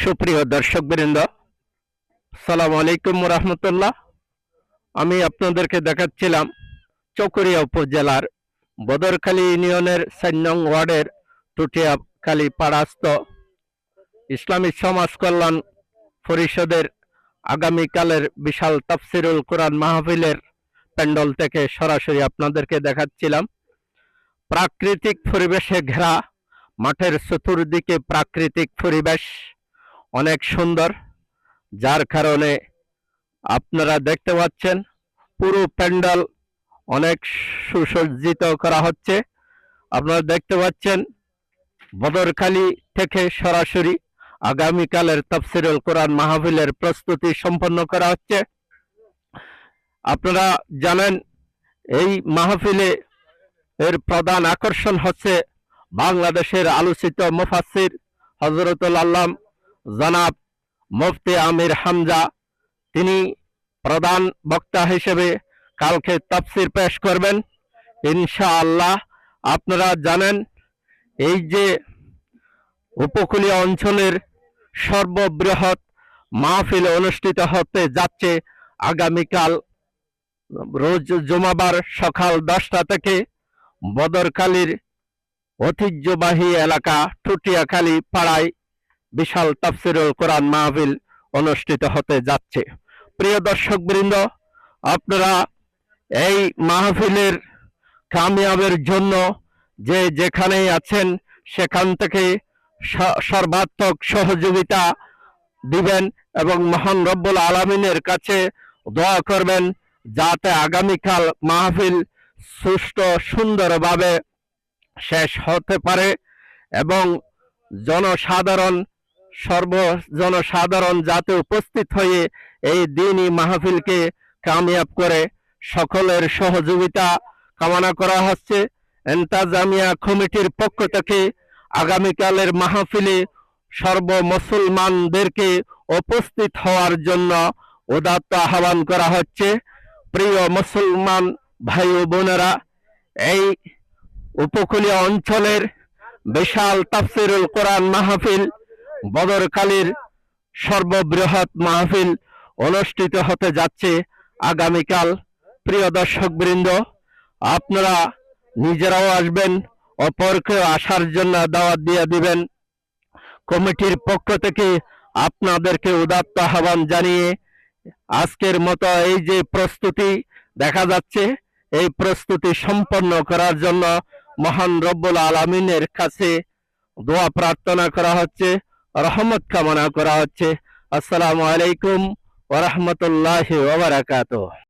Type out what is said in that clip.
সুপ্রিয় দর্শকবৃন্দ, আসসালামু আলাইকুম রহমতুল্লাহ। আমি আপনাদেরকে দেখাচ্ছিলাম চকরিয়া উপজেলার বদরখালী ইউনিয়নের ৪ নং ওয়ার্ডের টুটিয়াখালী পাড়াস্থ ইসলামী সমাজ কল্যাণ পরিষদের আগামীকালের বিশাল তাফসিরুল কোরআন মাহফিলের প্যান্ডেল থেকে সরাসরি আপনাদেরকে দেখাচ্ছিলাম। প্রাকৃতিক পরিবেশে ঘেরা মাঠের চতুর্দিকে প্রাকৃতিক পরিবেশ অনেক সুন্দর, যার কারণে আপনারা দেখতে পাচ্ছেন পুরো প্যান্ডেল অনেক সুসজ্জিত করা হচ্ছে। আপনারা দেখতে পাচ্ছেন বদরখালী থেকে সরাসরি আগামীকালের তাফসিরুল কোরআন মাহফিলের প্রস্তুতি সম্পন্ন করা হচ্ছে। আপনারা জানেন এই মাহফিলে এর প্রধান আকর্ষণ হচ্ছে বাংলাদেশের আলোচিত মুফাসসির হযরতুল আল্লাম জনাব মুফতি আমির হামজা। তিনি প্রধান বক্তা হিসেবে কালকে তাফসির পেশ করবেন ইনশাআল্লাহ। আপনারা জানেন এই যে উপকূলীয় অঞ্চলের সর্ববৃহৎ মাহফিল অনুষ্ঠিত হতে যাচ্ছে আগামীকাল রোজ জুমাবার সকাল 10টা থেকে বদরখালীর ঐতিহ্যবাহী এলাকা টুটিয়াখালী পাড়ায় বিশাল তাফসিরুল কোরআন মাহফিল অনুষ্ঠিত হতে যাচ্ছে। প্রিয় দর্শকবৃন্দ, আপনারা এই মাহফিলের কামিয়াবের জন্য যে যেখানেই আছেন সেখান থেকে সর্বাত্মক সহযোগিতা দিবেন এবং মহান রব্বুল আলামিনের কাছে দোয়া করবেন যাতে আগামীকাল মাহফিল সুষ্ঠু সুন্দরভাবে শেষ হতে পারে এবং জনসাধারণ যাতে উপস্থিত হয়ে এই দিনই মাহফিলকে কামিয়াব করে সকলের সহযোগিতা কামনা করা হচ্ছে। ইন্তেজামিয়া কমিটির পক্ষ থেকে আগামীকালের মাহফিলে সর্বমুসলমানদেরকে উপস্থিত হওয়ার জন্য উদাত্ত আহ্বান করা হচ্ছে। প্রিয় মুসলমান ভাই ও বোনেরা, এই উপকূলীয় অঞ্চলের বিশাল তাফসিরুল কোরআন মাহফিল বদরখালীর সর্ববৃহৎ মাহফিল অনুষ্ঠিত হতে যাচ্ছে আগামীকাল। প্রিয় দর্শকবৃন্দ, আপনারা নিজেরাও আসবেন, অপরকে আসার জন্য দাওয়াত দিয়ে দিবেন। কমিটির পক্ষ থেকে আপনাদেরকে উদাত্ত আহ্বান জানিয়ে আজকের মতো এই যে প্রস্তুতি দেখা যাচ্ছে, এই প্রস্তুতি সম্পন্ন করার জন্য মহান রব্বুল আলামিনের কাছে দোয়া প্রার্থনা করা হচ্ছে, রহমত কামনা করা হচ্ছে। আসসালামু আলাইকুম ওয়া রাহমাতুল্লাহি ওয়া বারাকাতুহু।